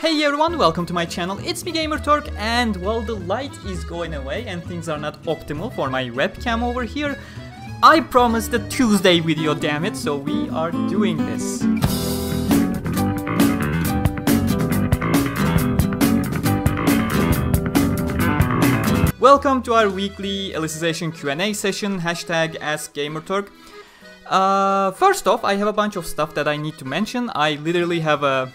Hey everyone, welcome to my channel. It's me Gamerturk, and while the light is going away and things are not optimal for my webcam over here, I promised a Tuesday video, damn it, so we are doing this. Welcome to our weekly Alicization Q&A session, hashtag AskGamerturk. First off, I have a bunch of stuff that I need to mention. I literally have a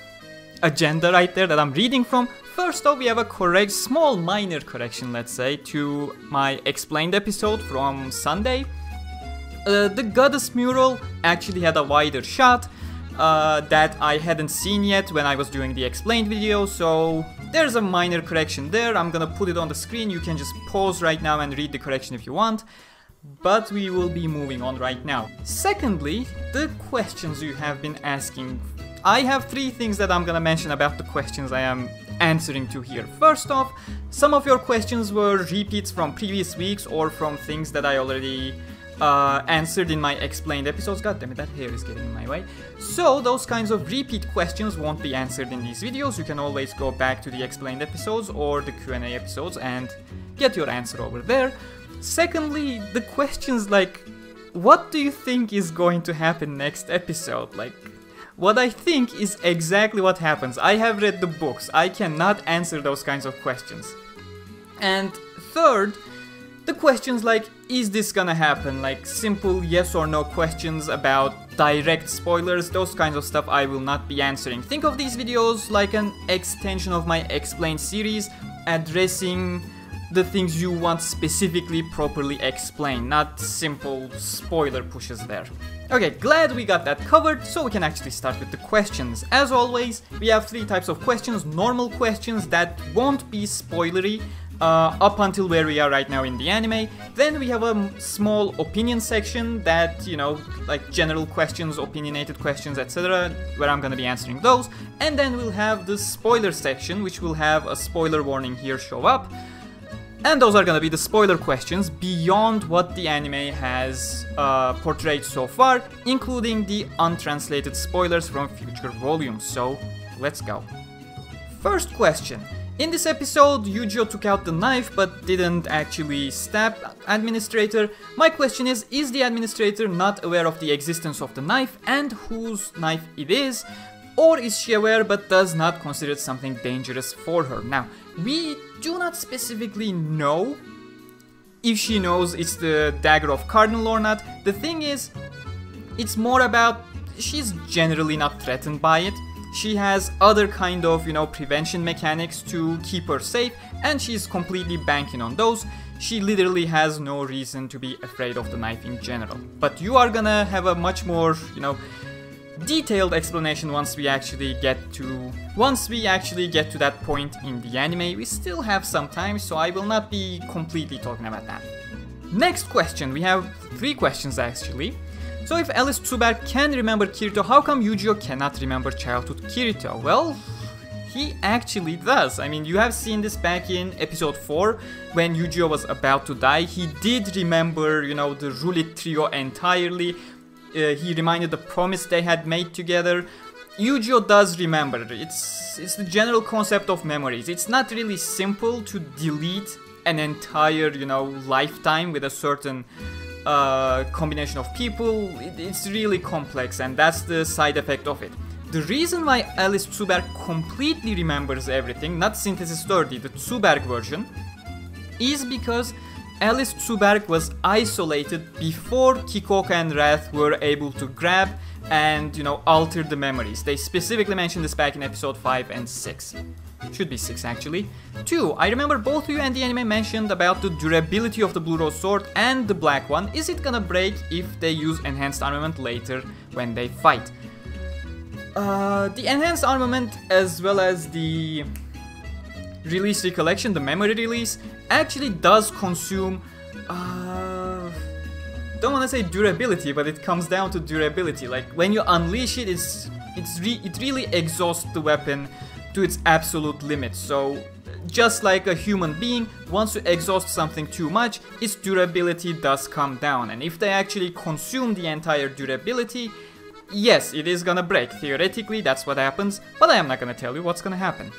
agenda right there that I'm reading from. First off, we have a small minor correction, let's say, to my explained episode from Sunday. The goddess mural actually had a wider shot that I hadn't seen yet when I was doing the explained video, so there's a minor correction there. I'm gonna put it on the screen. You can just pause right now and read the correction if you want, but we will be moving on right now. Secondly, the questions you have been asking. I have three things that I'm gonna mention about the questions I am answering to here. First off, some of your questions were repeats from previous weeks or from things that I already answered in my explained episodes. God damn it, that hair is getting in my way. So those kinds of repeat questions won't be answered in these videos. You can always go back to the explained episodes or the Q&A episodes and get your answer over there. Secondly, the questions like, what do you think is going to happen next episode? Like, what I think is exactly what happens. I have read the books. I cannot answer those kinds of questions. And third, the questions like, is this gonna happen? Like simple yes or no questions about direct spoilers, those kinds of stuff I will not be answering. Think of these videos like an extension of my explained series, addressing the things you want specifically properly explained, not simple spoiler pushes there. Okay, glad we got that covered, so we can actually start with the questions. As always, we have three types of questions. Normal questions that won't be spoilery up until where we are right now in the anime. Then we have a small opinion section that, you know, like general questions, opinionated questions, etc., where I'm gonna be answering those. And then we'll have the spoiler section, which will have a spoiler warning here show up. And those are gonna be the spoiler questions beyond what the anime has portrayed so far, including the untranslated spoilers from future volumes. So, let's go. First question. In this episode, Eugeo took out the knife but didn't actually stab administrator. My question is the administrator not aware of the existence of the knife and whose knife it is? Or is she aware but does not consider it something dangerous for her? Now, we do not specifically know if she knows it's the dagger of Cardinal or not. The thing is, it's more about she's generally not threatened by it. She has other kind of, you know, prevention mechanics to keep her safe, and she's completely banking on those. She literally has no reason to be afraid of the knife in general. But you are gonna have a much more, you know, detailed explanation once we actually get to that point in the anime. We still have some time, so I will not be completely talking about that. Next question. We have three questions actually. So if Alice Tsuberg can remember Kirito, how come Eugeo cannot remember childhood Kirito? Well, he actually does. I mean, you have seen this back in episode 4 when Eugeo was about to die. He did remember, you know, the Rulit trio entirely. He reminded the promise they had made together. Eugeo does remember. It's the general concept of memories. It's not really simple to delete an entire, you know, lifetime with a certain combination of people. It's really complex, and that's the side effect of it. The reason why Alice Tsuberg completely remembers everything, not Synthesis 30, the Tsuberg version, is because Alice Tsuberg was isolated before Kikoka and Wrath were able to grab and, you know, alter the memories. They specifically mentioned this back in episode 5 and 6. Should be 6 actually. 2. I remember both of you and the anime mentioned about the durability of the Blue Rose sword and the black one. Is it gonna break if they use enhanced armament later when they fight? The enhanced armament as well as the release recollection, the memory release, actually does consume, don't want to say durability, but it comes down to durability. Like when you unleash it, it really exhausts the weapon to its absolute limit. So just like a human being, once you exhaust something too much, its durability does come down. And if they actually consume the entire durability, yes, it is gonna break. Theoretically, that's what happens, but I am not gonna tell you what's gonna happen.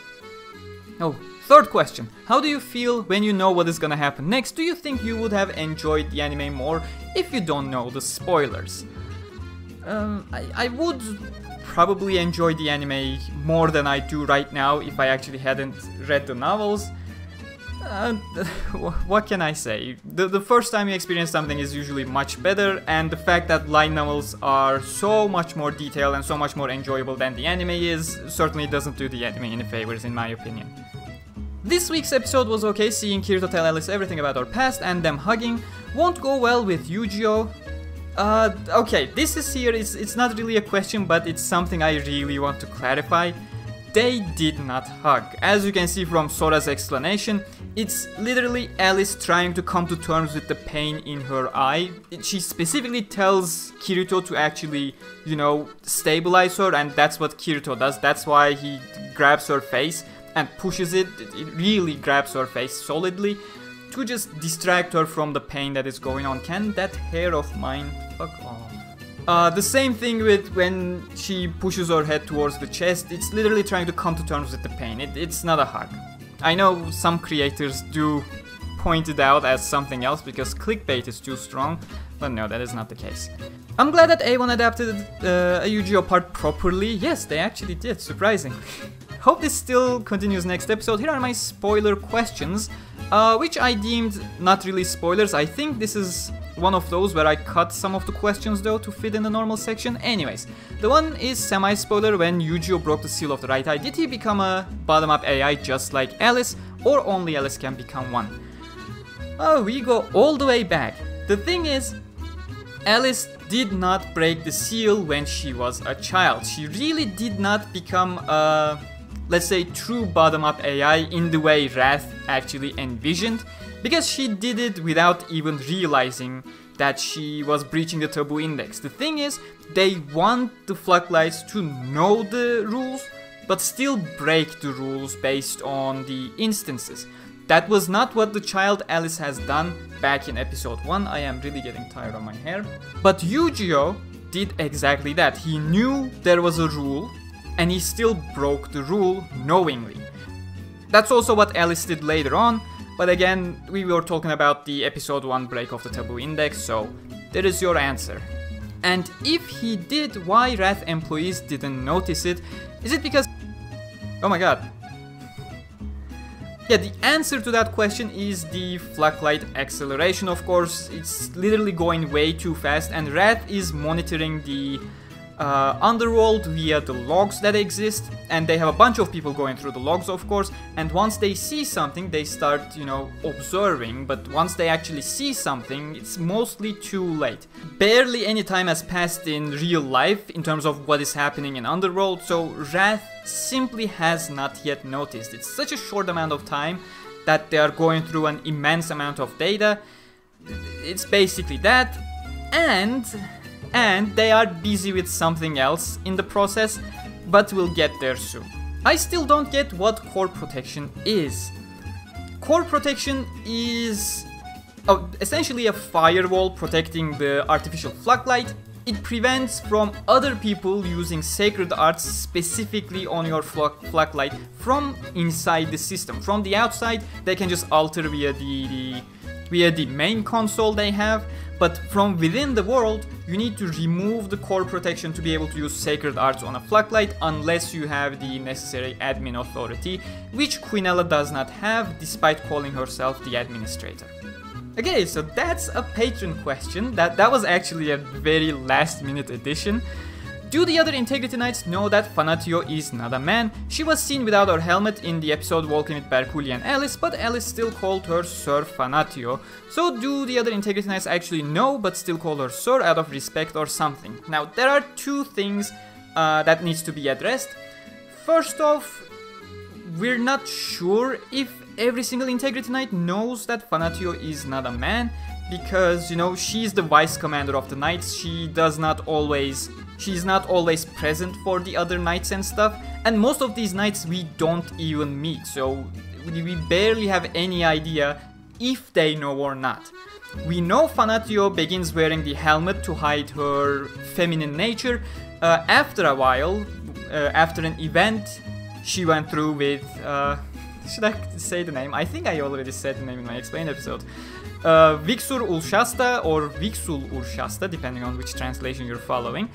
Oh, third question. How do you feel when you know what is gonna happen next? Do you think you would have enjoyed the anime more if you don't know the spoilers? I would probably enjoy the anime more than I do right now if I actually hadn't read the novels. What can I say? The first time you experience something is usually much better, and the fact that light novels are so much more detailed and so much more enjoyable than the anime is certainly doesn't do the anime any favors in my opinion. This week's episode was okay. Seeing Kirito tell Alice everything about her past and them hugging won't go well with Eugeo. Okay, this is here, it's not really a question, but it's something I really want to clarify. They did not hug. As you can see from Sora's explanation, it's literally Alice trying to come to terms with the pain in her eye. She specifically tells Kirito to actually, you know, stabilize her, and that's what Kirito does. That's why he grabs her face and pushes it. It really grabs her face solidly to just distract her from the pain that is going on. Can that hair of mine fuck off? The same thing with when she pushes her head towards the chest. It's literally trying to come to terms with the pain. It's not a hug. I know some creators do point it out as something else because clickbait is too strong, but no, that is not the case. I'm glad that A1 adapted a Eugeo part properly. Yes, they actually did, surprisingly. Hope this still continues next episode. Here are my spoiler questions, which I deemed not really spoilers. I think this is one of those where I cut some of the questions though to fit in the normal section. Anyways, the one is semi-spoiler. When Eugeo broke the seal of the right eye, did he become a bottom-up AI just like Alice, or only Alice can become one? Oh, we go all the way back. The thing is, Alice did not break the seal when she was a child. She really did not become a, let's say, true bottom-up AI in the way Wrath actually envisioned, because she did it without even realizing that she was breaching the taboo index. The thing is, they want the Floodlights to know the rules, but still break the rules based on the instances. That was not what the child Alice has done back in episode 1. I am really getting tired of my hair. But Eugeo did exactly that. He knew there was a rule, and he still broke the rule knowingly. That's also what Alice did later on, but again, we were talking about the episode 1 break of the taboo index, so there is your answer. And if he did, why Wrath employees didn't notice it? Is it because... Oh my god. Yeah, the answer to that question is the Floodlight acceleration, of course. It's literally going way too fast, and Wrath is monitoring the underworld via the logs that exist, and they have a bunch of people going through the logs, of course, and once they see something, they start, you know, observing, but once they actually see something, it's mostly too late. Barely any time has passed in real life in terms of what is happening in underworld, so Wrath simply has not yet noticed. It's such a short amount of time that they are going through an immense amount of data. It's basically that, and they are busy with something else in the process, but we'll get there soon. I still don't get what core protection is. Core protection is essentially a firewall protecting the artificial floodlight. It prevents from other people using sacred arts specifically on your floodlight from inside the system. From the outside, they can just alter via the main console they have, but from within the world, you need to remove the core protection to be able to use sacred arts on a floodlight unless you have the necessary admin authority, which Quinella does not have, despite calling herself the administrator. Okay, so that's a patron question. That was actually a very last minute addition. Do the other Integrity Knights know that Fanatio is not a man? She was seen without her helmet in the episode Walking with Berkuli and Alice, but Alice still called her Sir Fanatio. So do the other Integrity Knights actually know but still call her Sir out of respect or something? Now, there are two things that needs to be addressed. First off, we're not sure if every single Integrity Knight knows that Fanatio is not a man, because, you know, she's the vice commander of the knights. She's not always present for the other knights and stuff, and most of these knights we don't even meet, so we barely have any idea if they know or not. We know Fanatio begins wearing the helmet to hide her feminine nature. After a while, after an event, she went through with... should I say the name? I think I already said the name in my explained episode. Vixur Ulshasta or Vixul Urshasta, depending on which translation you're following.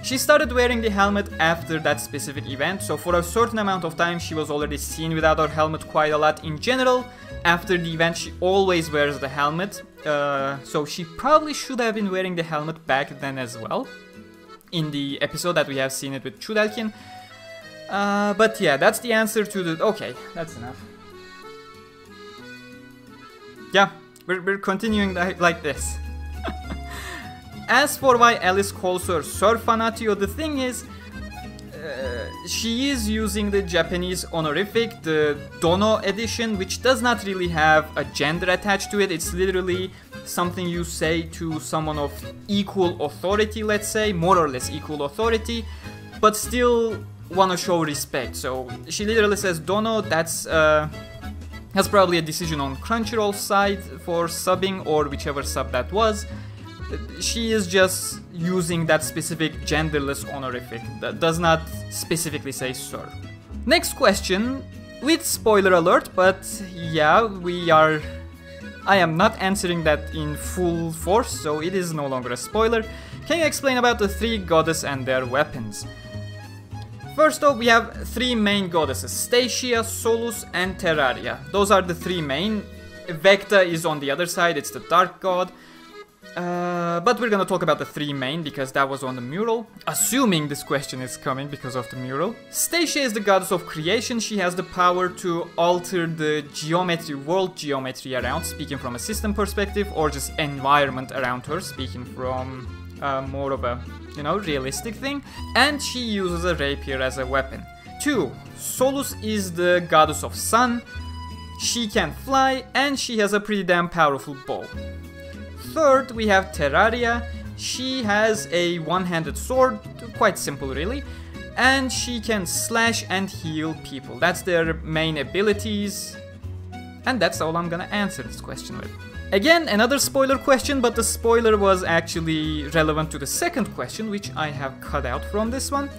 She started wearing the helmet after that specific event, so for a certain amount of time she was already seen without her helmet quite a lot. In general, after the event she always wears the helmet, so she probably should have been wearing the helmet back then as well, in the episode that we have seen it with Chudelkin. But yeah, that's the answer to the... Okay, that's enough. Yeah, we're continuing like this. As for why Alice calls her Sir Fanatio, the thing is, she is using the Japanese honorific, the Dono edition, which does not really have a gender attached to it. It's literally something you say to someone of equal authority, let's say, more or less equal authority, but still want to show respect. So she literally says Dono. That's probably a decision on Crunchyroll's side for subbing, or whichever sub that was. She is just using that specific genderless honorific that does not specifically say sir. Next question, with spoiler alert, but yeah, I am not answering that in full force, so it is no longer a spoiler. Can you explain about the three goddesses and their weapons? First off, we have three main goddesses, Stacia, Solus and Terraria. Those are the three main. Vecta is on the other side, it's the dark god. But we're gonna talk about the three main because that was on the mural. Assuming this question is coming because of the mural. Stacia is the goddess of creation. She has the power to alter the geometry, world geometry around, speaking from a system perspective, or just environment around her, speaking from more of a, realistic thing. And she uses a rapier as a weapon. 2. Solus is the goddess of sun. She can fly and she has a pretty damn powerful bow. Third, we have Terraria. She has a one-handed sword, quite simple really, and she can slash and heal people. That's their main abilities, and that's all I'm gonna answer this question with. Again, another spoiler question, but the spoiler was actually relevant to the second question, which I have cut out from this one.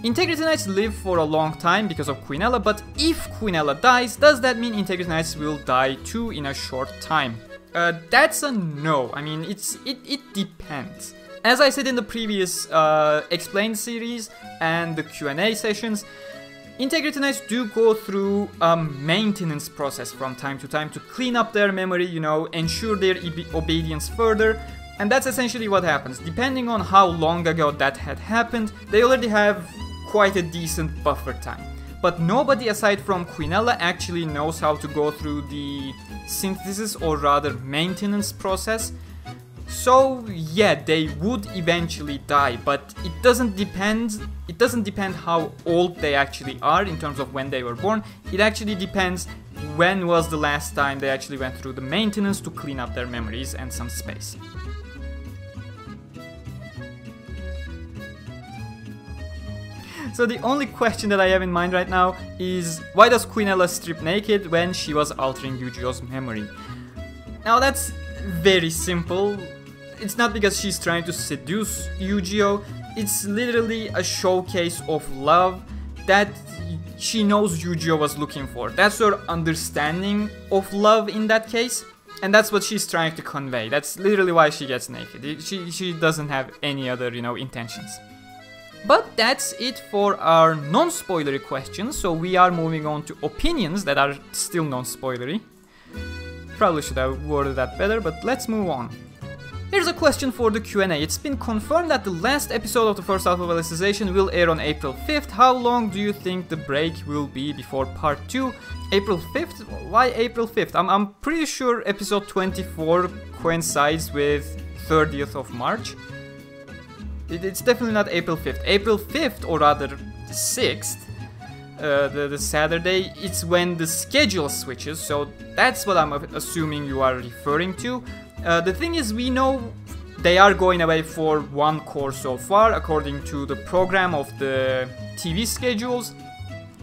Integrity Knights live for a long time because of Quinella, but if Quinella dies, does that mean Integrity Knights will die too in a short time? That's a no. I mean, it depends. As I said in the previous explained series and the Q&A sessions, Integrity Knights do go through a maintenance process from time to time to clean up their memory, ensure their obedience further, and that's essentially what happens. Depending on how long ago that had happened, they already have quite a decent buffer time. But nobody aside from Quinella actually knows how to go through the synthesis, or rather maintenance process. So yeah, they would eventually die, but it doesn't depend how old they actually are in terms of when they were born. It actually depends when was the last time they actually went through the maintenance to clean up their memories and some space. So the only question that I have in mind right now is, why does Quinella strip naked when she was altering Eugeo's memory? Now that's very simple. It's not because she's trying to seduce Eugeo, it's literally a showcase of love that she knows Eugeo was looking for. That's her understanding of love in that case, and that's what she's trying to convey. That's literally why she gets naked. She doesn't have any other, intentions. But that's it for our non-spoilery questions, so we are moving on to opinions that are still non-spoilery. Probably should have worded that better, but let's move on. Here's a question for the Q&A. It's been confirmed that the last episode of the first half of Alicization will air on April 5th. How long do you think the break will be before part 2? April 5th? Why April 5th? I'm pretty sure episode 24 coincides with 30th of March. It's definitely not April 5th. April 5th, or rather 6th, the Saturday, it's when the schedule switches, so that's what I'm assuming you are referring to. The thing is, we know they are going away for one course so far, according to the program of the TV schedules.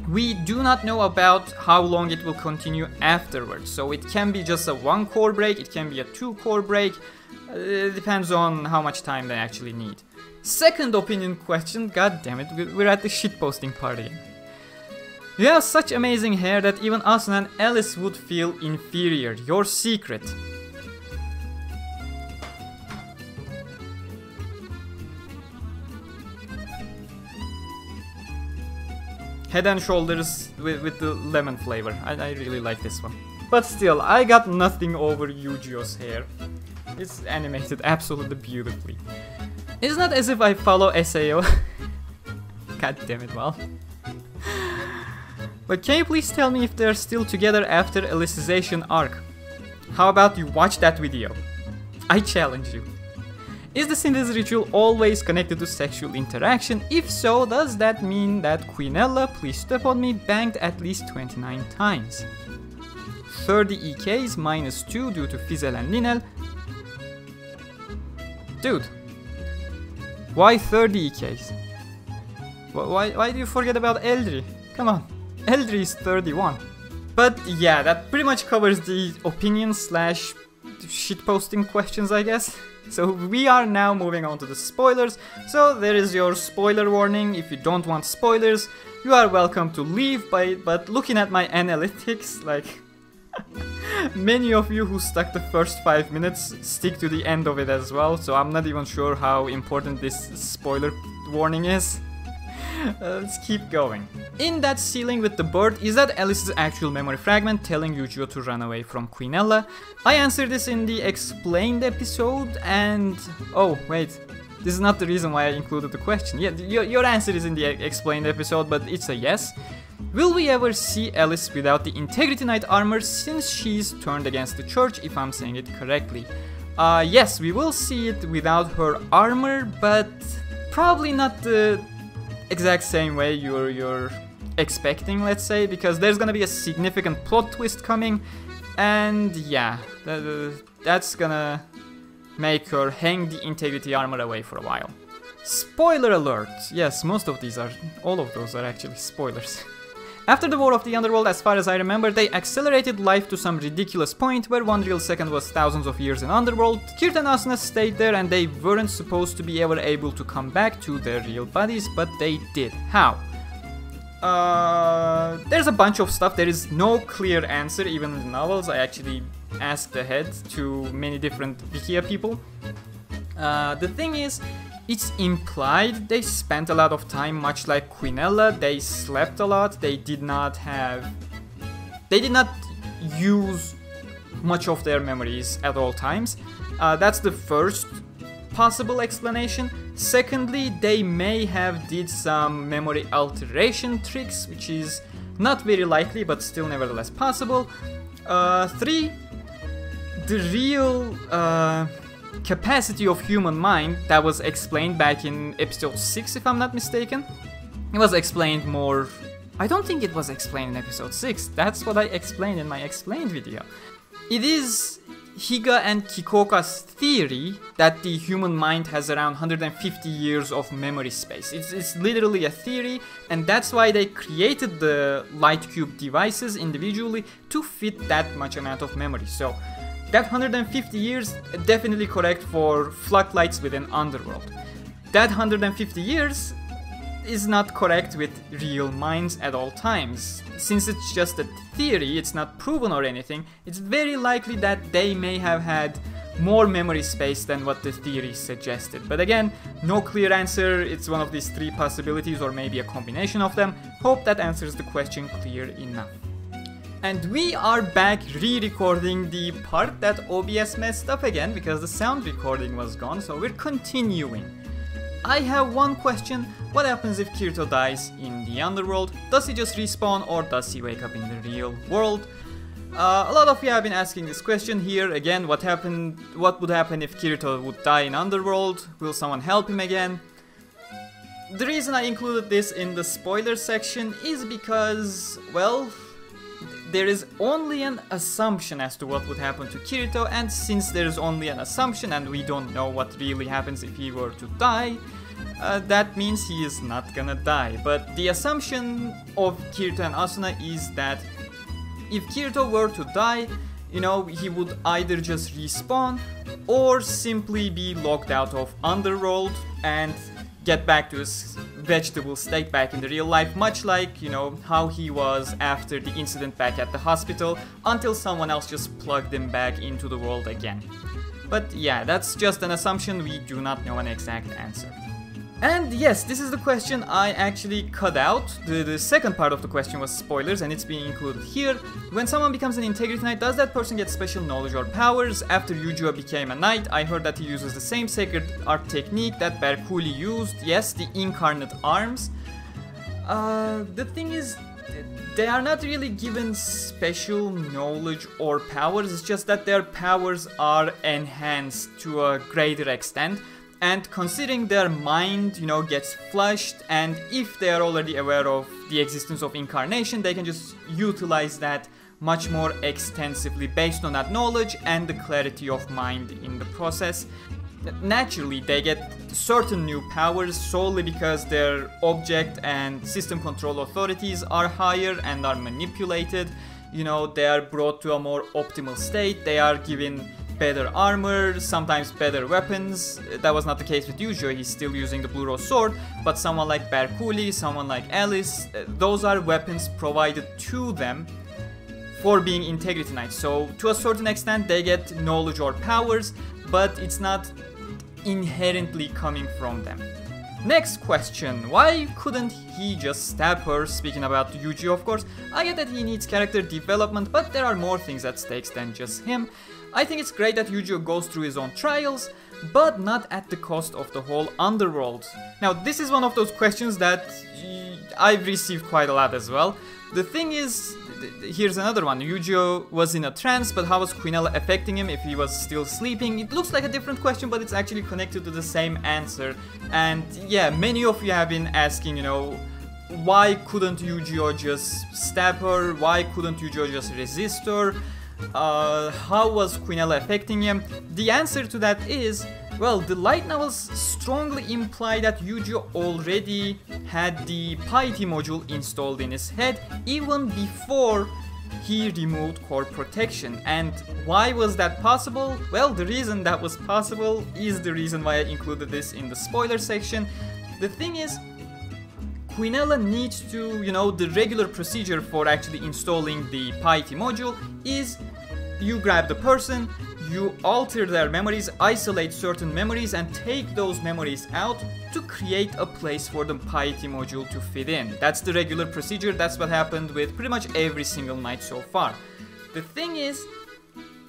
We do not know about how long it will continue afterwards, so it can be just a 1 core break, it can be a 2 core break. It depends on how much time they actually need. Second opinion question, god damn it, we're at the shitposting party. You have such amazing hair that even Asuna and Alice would feel inferior. Your secret. Head and Shoulders with the lemon flavor. I really like this one. But still, I got nothing over Eugeo's hair. It's animated absolutely beautifully. It's not as if I follow SAO. God damn it, Val. But can you please tell me if they're still together after Alicization arc? How about you watch that video? I challenge you. Is the synthesis ritual always connected to sexual interaction? If so, does that mean that Quinella, please step on me, banged at least 29 times? 30 EKs minus 2 due to Fizel and Linel. Dude, why 30 EKs? Why do you forget about Eldri? Come on, Eldri is 31. But yeah, that pretty much covers the opinion slash shitposting questions, I guess. So we are now moving on to the spoilers. So there is your spoiler warning. If you don't want spoilers, you are welcome to leave. But looking at my analytics, like many of you who stuck the first 5 minutes stick to the end of it as well. So I'm not even sure how important this spoiler warning is. Let's keep going. In that ceiling with the bird, is that Alice's actual memory fragment telling Eugeo to run away from Quinella? I answered this in the explained episode and... oh, wait. This is not the reason why I included the question. Yeah, your answer is in the explained episode, but it's a yes. Will we ever see Alice without the Integrity Knight armor since she's turned against the church, if I'm saying it correctly? Yes, we will see it without her armor, but probably not the exact same way you're expecting, let's say, because there's gonna be a significant plot twist coming, and yeah, that's gonna make her hang the integrity armor away for a while. Spoiler alert! Yes, all of those are actually spoilers. After the War of the Underworld, as far as I remember, they accelerated life to some ridiculous point where 1 real second was thousands of years in Underworld. Kirito and Asuna stayed there and they weren't supposed to be ever able to come back to their real bodies, but they did. How? There's a bunch of stuff. There is no clear answer, even in the novels. I actually asked ahead to many different Wikia people. The thing is, it's implied they spent a lot of time, much like Quinella. They slept a lot. They did not use much of their memories at all times. That's the first possible explanation. Secondly, they may have did some memory alteration tricks, which is not very likely, but still nevertheless possible. 3, the real capacity of human mind that was explained back in episode 6, if I'm not mistaken. It was explained more... I don't think it was explained in episode 6. That's what I explained in my explained video. It is Higa and Kikoka's theory that the human mind has around 150 years of memory space. It's literally a theory, and that's why they created the light cube devices individually to fit that much amount of memory. So that 150 years, definitely correct for floodlights within Underworld. That 150 years is not correct with real minds at all times. Since it's just a theory, it's not proven or anything, it's very likely that they may have had more memory space than what the theory suggested. But again, no clear answer. It's one of these 3 possibilities or maybe a combination of them. Hope that answers the question clear enough. And we are back re-recording the part that OBS messed up again because the sound recording was gone, so we're continuing. I have one question. What happens if Kirito dies in the Underworld? Does he just respawn or does he wake up in the real world? A lot of you have been asking this question here. Again, what would happen if Kirito would die in Underworld? Will someone help him again? The reason I included this in the spoiler section is because, well, there is only an assumption as to what would happen to Kirito, and since there is only an assumption and we don't know what really happens if he were to die, that means he is not gonna die. But the assumption of Kirito and Asuna is that if Kirito were to die, you know, he would either just respawn or simply be locked out of Underworld and get back to his vegetable state back in the real life, much like, you know, how he was after the incident back at the hospital, until someone else just plugged him back into the world again. But yeah, that's just an assumption, we do not know an exact answer. And yes, this is the question I actually cut out. The second part of the question was spoilers, and it's being included here. When someone becomes an Integrity Knight, does that person get special knowledge or powers? After Eugeo became a knight, I heard that he uses the same sacred art technique that Berkuli used. Yes, the Incarnate Arms. The thing is, they are not really given special knowledge or powers, it's just that their powers are enhanced to a greater extent. And considering their mind, you know, gets flushed, and if they are already aware of the existence of incarnation, they can just utilize that much more extensively based on that knowledge and the clarity of mind in the process. Naturally, they get certain new powers solely because their object and system control authorities are higher and are manipulated. You know, they are brought to a more optimal state, they are given better armor, sometimes better weapons. That was not the case with Eugeo, he's still using the Blue Rose Sword, but someone like Berkuli, someone like Alice, those are weapons provided to them for being Integrity Knights. So to a certain extent they get knowledge or powers, but it's not inherently coming from them. Next question, why couldn't he just stab her? Speaking about Eugeo, of course, I get that he needs character development, but there are more things at stake than just him. I think it's great that Eugeo goes through his own trials, but not at the cost of the whole Underworld. Now, this is one of those questions that I've received quite a lot as well. The thing is, here's another one. Eugeo was in a trance, but how was Quinella affecting him if he was still sleeping? It looks like a different question, but it's actually connected to the same answer. And yeah, many of you have been asking, you know, why couldn't Eugeo just stab her? Why couldn't Eugeo just resist her? How was Quinella affecting him? The answer to that is, well, the light novels strongly imply that Eugeo already had the piety module installed in his head even before he removed core protection. And why was that possible? Well, the reason that was possible is the reason why I included this in the spoiler section. The thing is, Quinella needs to, you know, the regular procedure for actually installing the piety module is you grab the person, you alter their memories, isolate certain memories, and take those memories out to create a place for the piety module to fit in. That's the regular procedure, that's what happened with pretty much every single knight so far. The thing is,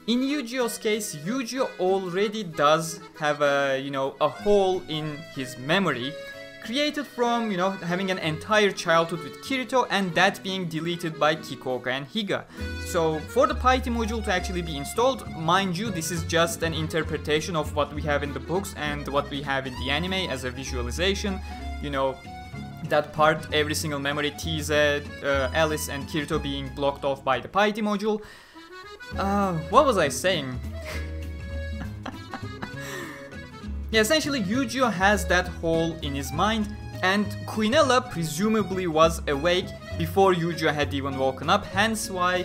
in Eugeo's case, Eugeo already does have a, you know, a hole in his memory, created from, you know, having an entire childhood with Kirito and that being deleted by Kikoka and Higa. So for the piety module to actually be installed, mind you, this is just an interpretation of what we have in the books and what we have in the anime as a visualization. You know, that part, every single memory, Tease, Alice and Kirito being blocked off by the piety module. What was I saying? Yeah, essentially Eugeo has that hole in his mind, and Quinella presumably was awake before Eugeo had even woken up, hence why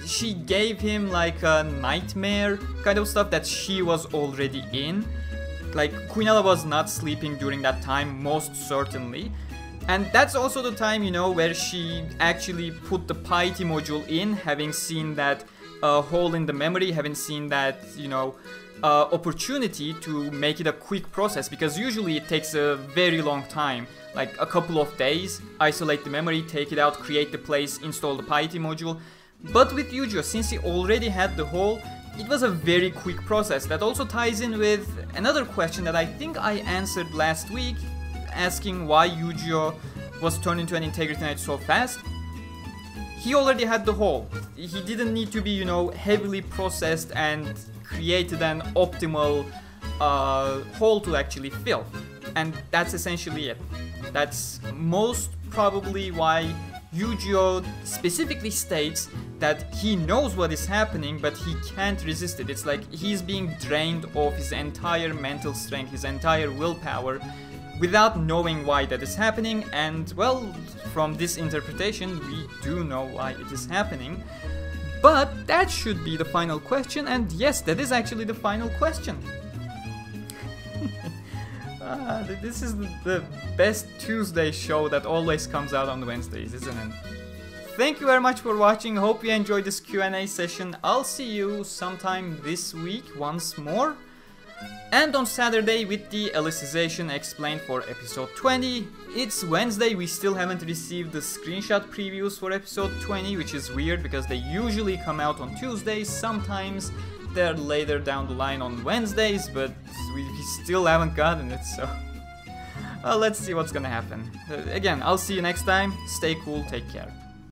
she gave him like a nightmare kind of stuff that she was already in. Like, Quinella was not sleeping during that time, most certainly. And that's also the time, you know, where she actually put the piety module in, having seen that hole in the memory, having seen that, you know, opportunity to make it a quick process, because usually it takes a very long time, like a couple of days, isolate the memory, take it out, create the place, install the piety module. But with Eugeo, since he already had the hole, it was a very quick process. That also ties in with another question that I think I answered last week, asking why Eugeo was turned into an Integrity Knight so fast. He already had the hole. He didn't need to be, you know, heavily processed and created an optimal hole to actually fill. And that's essentially it. That's most probably why Eugeo specifically states that he knows what is happening, but he can't resist it. It's like he's being drained of his entire mental strength, his entire willpower, without knowing why that is happening. And well, from this interpretation, we do know why it is happening. But that should be the final question, and yes, that is actually the final question. This is the best Tuesday show that always comes out on Wednesdays, isn't it? Thank you very much for watching. Hope you enjoyed this Q&A session. I'll see you sometime this week once more. And on Saturday with the Alicization Explained for episode 20. It's Wednesday, we still haven't received the screenshot previews for episode 20, which is weird because they usually come out on Tuesdays. Sometimes they're later down the line on Wednesdays, but we still haven't gotten it, so let's see what's gonna happen. Again, I'll see you next time. Stay cool, take care.